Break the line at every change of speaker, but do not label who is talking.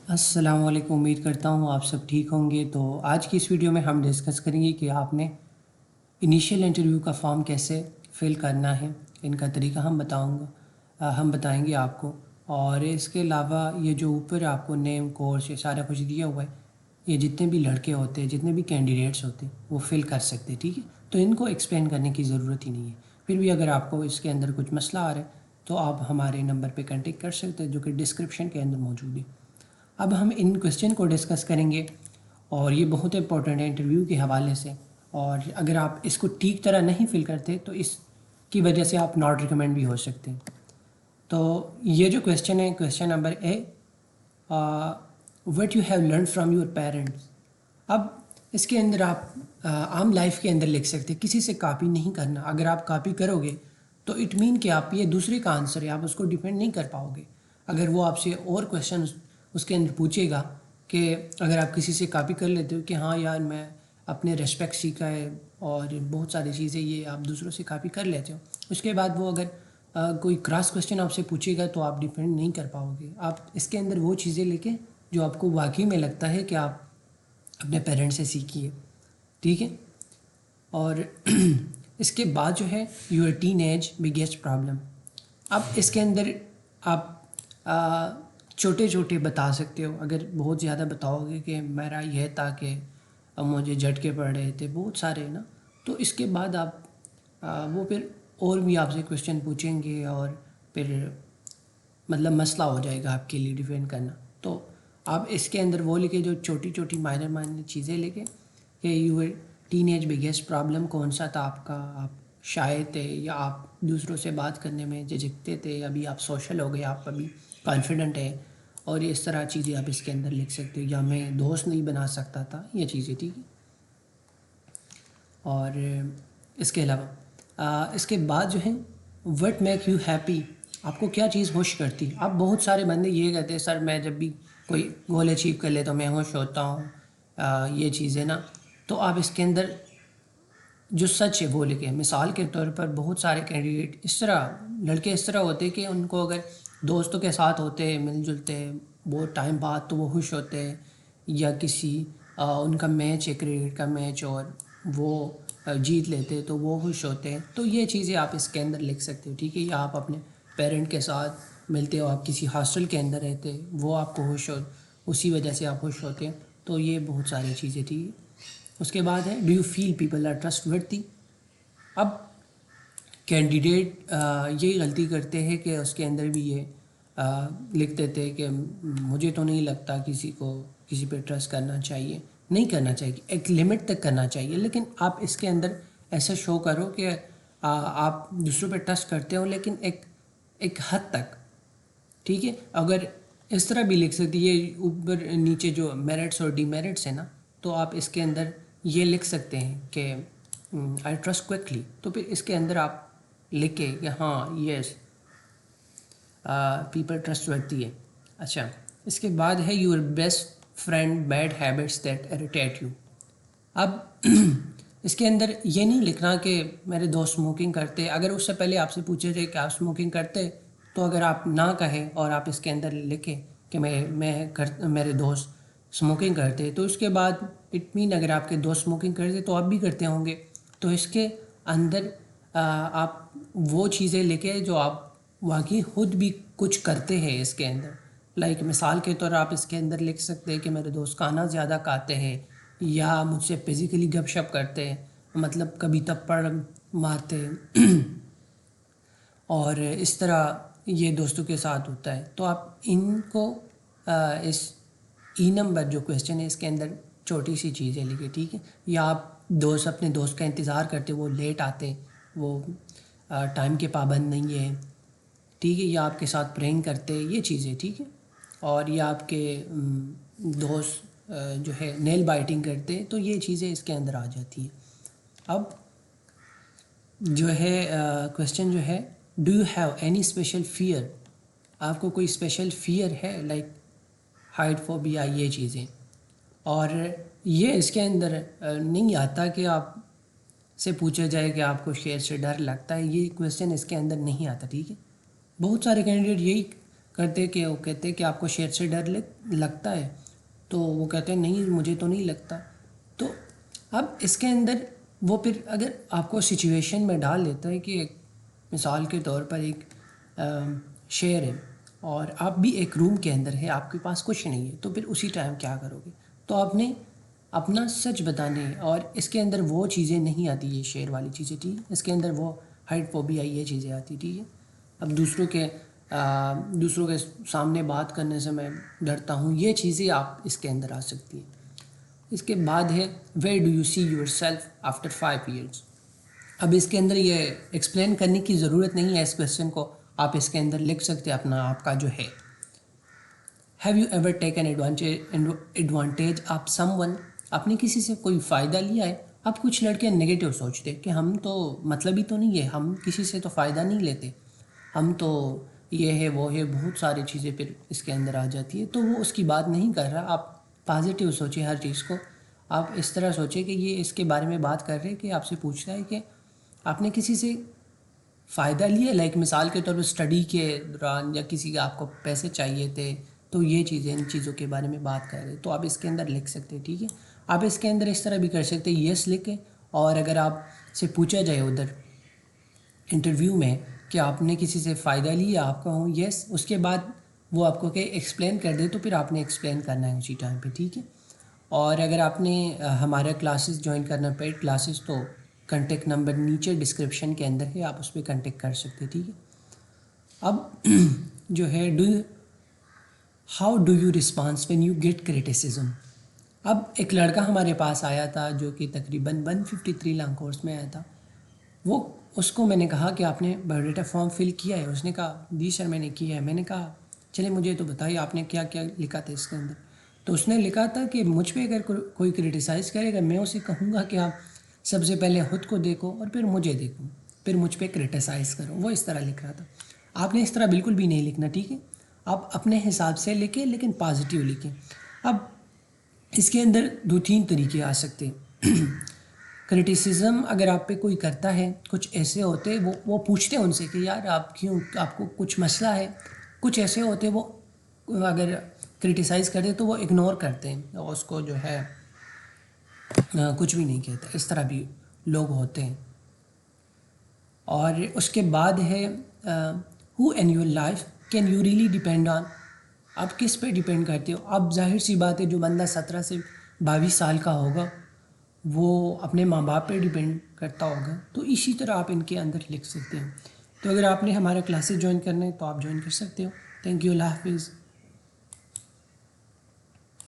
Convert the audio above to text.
السلام علیکم، امید کرتا ہوں آپ سب ٹھیک ہوں گے۔ تو آج کی اس ویڈیو میں ہم ڈسکس کریں گے کہ آپ نے انیشیل انٹرویو کا فارم کیسے فل کرنا ہے، ان کا طریقہ ہم بتائیں گے آپ کو۔ اور اس کے علاوہ یہ جو اوپر آپ کو نیم، کورس، یہ سارا کچھ دیا ہوا ہے، یہ جتنے بھی لڑکے ہوتے ہیں، جتنے بھی کینڈیڈیٹس ہوتے ہیں، وہ فل کر سکتے ہیں، ٹھیک ہے؟ تو ان کو ایکسپلین کرنے کی ضرورت ہی نہیں ہے۔ پھر بھی اگر آپ کو اس کے اندر کچھ مسئلہ آ رہا ہے تو آپ ہمارے نمبر پہ کنٹیکٹ کر سکتے ہیں، جو کہ ڈسکرپشن کے اندر موجود ہے۔ اب ہم ان کویسچن کو ڈسکس کریں گے، اور یہ بہت امپورٹنٹ ہے انٹرویو کے حوالے سے۔ اور اگر آپ اس کو ٹھیک طرح نہیں فل کرتے تو اس کی وجہ سے آپ ناٹ ریکمینڈ بھی ہو سکتے ہیں۔ تو یہ جو کویسچن ہے، question number a, what you have learn from your parents. اب اس کے اندر آپ عام لائف کے اندر لکھ سکتے، کسی سے کاپی نہیں کرنا۔ اگر آپ کاپی کرو گے تو اٹ مین کہ آپ یہ دوسرے کا آنسر ہے، آپ اس کو ڈیپینڈ نہیں کر پاؤ گے۔ اگر وہ آپ سے اور کویسچن اس کے اندر پوچھے گا کہ اگر آپ کسی سے کاپی کر لیتے ہو کہ ہاں یار میں اپنے ریسپیکٹ سیکھا ہے اور بہت ساری چیزیں یہ آپ دوسروں سے کاپی کر لیتے ہو، اس کے بعد وہ اگر کوئی کراس کویسچن آپ سے پوچھے گا تو آپ ڈیپینڈ نہیں کر پاؤ گے۔ آپ اس کے اندر وہ چیزیں لکھیں جو آپ کو واقعی میں لگتا ہے کہ آپ اپنے پیرنٹ سے سیکھی ہے، ٹھیک ہے؟ اور اس کے بعد جو ہے your teenage biggest problem. اب اس کے اندر آپ چھوٹے چھوٹے بتا سکتے ہو۔ اگر بہت زیادہ بتاؤ گے کہ میرا یہ تھا کہ مجھے جھٹکے پڑ رہے تھے بہت سارے نا، تو اس کے بعد آپ وہ پھر اور بھی آپ سے کویسچن پوچھیں گے، اور پھر مطلب مسئلہ ہو جائے گا آپ کے لیے ڈیفینڈ کرنا۔ تو آپ اس کے اندر وہ لکھیں جو چھوٹی چھوٹی مائنر چیزیں لکھیں کہ your teenage biggest problem کون سا تھا آپ کا، آپ شائع تھے یا آپ دوسروں سے بات کرنے میں جھجکتے تھے، ابھی آپ سوشل ہو گئے، آپ ابھی کانفیڈنٹ ہے، اور اس طرح چیزیں آپ اس کے اندر لکھ سکتے ہو، یا میں دوست نہیں بنا سکتا تھا، یہ چیزیں، ٹھیک ہے؟ اور اس کے علاوہ اس کے بعد جو ہے وٹ میک یو ہیپی، آپ کو کیا چیز خوش کرتی۔ اب بہت سارے بندے یہ کہتے ہیں سر میں جب بھی کوئی گول اچیو کر لے تو میں خوش ہوتا ہوں، یہ چیزیں نا۔ تو آپ اس کے اندر جو سچ ہے وہ لکھیں۔ مثال کے طور پر بہت سارے کینڈیڈیٹ اس طرح، لڑکے اس طرح ہوتے کہ ان کو اگر دوستوں کے ساتھ ہوتے، مل جلتے بہت ٹائم بعد، تو وہ خوش ہوتے، یا کسی ان کا میچ ہے کرکٹ کا میچ اور وہ جیت لیتے تو وہ خوش ہوتے ہیں۔ تو یہ چیزیں آپ اس کے اندر لکھ سکتے ہو، ٹھیک ہے؟ یا آپ اپنے پیرنٹ کے ساتھ ملتے ہو، آپ کسی ہاسٹل کے اندر رہتے، وہ آپ کو خوش ہو، اسی وجہ سے آپ خوش ہوتے ہیں۔ تو یہ بہت ساری چیزیں تھی۔ اس کے بعد ہے do you feel people are trustworthy. اب کینڈیڈیٹ یہی غلطی کرتے ہیں کہ اس کے اندر بھی یہ لکھ دیتے کہ مجھے تو نہیں لگتا کسی کو کسی پہ ٹرسٹ کرنا چاہیے۔ نہیں کرنا چاہیے، ایک لمٹ تک کرنا چاہیے، لیکن آپ اس کے اندر ایسا شو کرو کہ آپ دوسروں پہ ٹرسٹ کرتے ہو، لیکن ایک حد تک، ٹھیک ہے؟ اگر اس طرح بھی لکھ سکتی ہے اوپر نیچے جو میرٹس اور ڈی میرٹس ہیں نا، تو آپ اس کے اندر یہ لکھ سکتے ہیں کہ آئی ٹرسٹ کوئکلی، تو پھر اس کے اندر آپ لکھے کہ ہاں یس پیپل ٹرسٹ ورتھی ہے۔ اچھا، اس کے بعد ہے your best friend bad habits that irritate you. اب اس کے اندر یہ نہیں لکھنا کہ میرے دوست اسموکنگ کرتے، اگر اس سے پہلے آپ سے پوچھے تھے کہ آپ اسموکنگ کرتے، تو اگر آپ نہ کہیں اور آپ اس کے اندر لکھیں کہ میرے دوست اسموکنگ کرتے، تو اس کے بعد اٹ مین اگر آپ کے دوست اسموکنگ کرتے تو آپ بھی کرتے ہوں گے۔ تو اس کے اندر آپ وہ چیزیں لکھیں جو آپ واقعی خود بھی کچھ کرتے ہیں اس کے اندر۔ لائک مثال کے طور آپ اس کے اندر لکھ سکتے ہیں کہ میرے دوست کھانا زیادہ کھاتے ہیں، یا مجھ سے فزیکلی گپ شپ کرتے ہیں، مطلب کبھی تپڑ مارتے ہیں اور اس طرح یہ دوستوں کے ساتھ ہوتا ہے۔ تو آپ ان کو اس ای نمبر جو کویسچن ہے اس کے اندر چھوٹی سی چیزیں لکھیں، ٹھیک ہے؟ یا آپ اپنے دوست کا انتظار کرتے، وہ لیٹ آتے، وہ ٹائم کے پابند نہیں ہے، ٹھیک ہے؟ یا آپ کے ساتھ پرینگ کرتے، یہ چیزیں، ٹھیک ہے؟ اور یا آپ کے دوست جو ہے نیل بائٹنگ کرتے، تو یہ چیزیں اس کے اندر آ جاتی ہیں۔ اب جو ہے کویسچن جو ہے do you have any special fear, آپ کو کوئی اسپیشل فیئر ہے، لائک ہائٹ فوبیا، یہ چیزیں۔ اور یہ اس کے اندر نہیں آتا کہ آپ سے پوچھا جائے کہ آپ کو شیر سے ڈر لگتا ہے، یہ کویسچن اس کے اندر نہیں آتا، ٹھیک ہے؟ بہت سارے کینڈیڈیٹ یہی کرتے کہ وہ کہتے کہ آپ کو شیر سے ڈر لگتا ہے، تو وہ کہتے ہیں نہیں مجھے تو نہیں لگتا. تو اب اس کے اندر وہ پھر اگر آپ کو سچویشن میں ڈال دیتا ہے کہ ایک مثال کے طور پر ایک شیر ہے اور آپ بھی ایک روم کے اندر ہے، آپ کے پاس کچھ نہیں ہے، تو پھر اسی ٹائم کیا کرو گے؟ تو آپ نے اپنا سچ بتانے، اور اس کے اندر وہ چیزیں نہیں آتی یہ شیر والی چیزیں، ٹھیک ہے، اس کے اندر وہ ہائٹ فوبیا یہ چیزیں آتی، ٹھیک ہے. اب دوسروں کے سامنے بات کرنے سے میں ڈرتا ہوں، یہ چیزیں آپ اس کے اندر آ سکتی ہیں. اس کے بعد ہے where do you see your self after 5 years. اب اس کے اندر یہ ایکسپلین کرنے کی ضرورت نہیں ہے اس کویشچن کو، آپ اس کے اندر لکھ سکتے ہیں اپنا آپ کا جو ہے. Have you ever taken advantage of some one. آپ نے کسی سے کوئی فائدہ لیا ہے؟ اب کچھ لڑکے نگیٹو سوچتے کہ ہم تو مطلب ہی تو نہیں ہے، ہم کسی سے تو فائدہ نہیں لیتے، ہم تو یہ ہے وہ ہے، بہت ساری چیزیں پھر اس کے اندر آ جاتی ہے. تو وہ اس کی بات نہیں کر رہا. آپ پازیٹیو سوچیں ہر چیز کو. آپ اس طرح سوچیں کہ یہ اس کے بارے میں بات کر رہے کہ آپ سے پوچھتا ہے کہ آپ نے کسی سے فائدہ لیا، لائک مثال کے طور پر اسٹڈی کے دوران، یا کسی کا آپ کو پیسے چاہیے تھے، تو یہ چیزیں ان چیزوں کے بارے میں بات کر رہے، تو آپ اس کے اندر لکھ سکتے ہیں، ٹھیک ہے. آپ اس کے اندر اس طرح بھی کر سکتے ہیں، یس لکھیں، اور اگر آپ سے پوچھا جائے ادھر انٹرویو میں کہ آپ نے کسی سے فائدہ لیا، آپ کہوں یس، اس کے بعد وہ آپ کو کہ ایکسپلین کر دے، تو پھر آپ نے ایکسپلین کرنا ہے اسی ٹائم پہ، ٹھیک ہے. اور اگر آپ نے ہمارا کلاسز جوائن کرنا پیڈ کلاسز، تو کنٹیکٹ نمبر نیچے ڈسکرپشن کے اندر ہے، آپ اس پہ کنٹیکٹ کر سکتے، ٹھیک ہے. اب جو ہے how do you response when you get criticism. اب ایک لڑکا ہمارے پاس آیا تھا جو کہ تقریباً 153 لانگ کورس میں آیا تھا. اس کو میں نے کہا کہ آپ نے بایو ڈیٹا فارم فل کیا ہے؟ اس نے کہا جی سر میں نے کیا ہے. میں نے کہا چلے مجھے تو بتائیے آپ نے کیا کیا لکھا تھا اس کے اندر. تو اس نے لکھا تھا کہ مجھ پہ اگر کوئی کرٹیسائز کرے گا، میں اسے کہوں گا کہ آپ سب سے پہلے خود کو دیکھو اور پھر مجھے دیکھو، پھر مجھ پہ کرٹیسائز کرو. وہ اس طرح لکھ رہا تھا. آپ نے اس طرح بالکل بھی نہیں لکھنا، ٹھیک ہے. آپ اپنے حساب سے لکھیں، لیکن پازیٹیو لکھیں. اب اس کے اندر 2-3 طریقے آ سکتے ہیں. کرٹیسزم اگر آپ پہ کوئی کرتا ہے، کچھ ایسے ہوتے وہ پوچھتے ہیں ان سے کہ یار آپ کیوں، آپ کو کچھ مسئلہ ہے. کچھ ایسے ہوتے وہ اگر کرٹیسائز کرتے تو وہ اگنور کرتے ہیں اور اس کو جو ہے کچھ بھی نہیں کہتے. اس طرح بھی لوگ ہوتے ہیں. اور اس کے بعد ہے who in your life can you really depend on. آپ کس پہ ڈیپینڈ کرتے ہو؟ اب ظاہر سی بات ہے جو بندہ 17 سے 22 سال کا ہوگا وہ اپنے ماں باپ پہ ڈیپینڈ کرتا ہوگا. تو اسی طرح آپ ان کے اندر لکھ سکتے ہیں. تو اگر آپ نے ہمارا کلاسز جوائن کرنا ہے تو آپ جوائن کر سکتے ہو. تھینک یو، اللہ حافظ.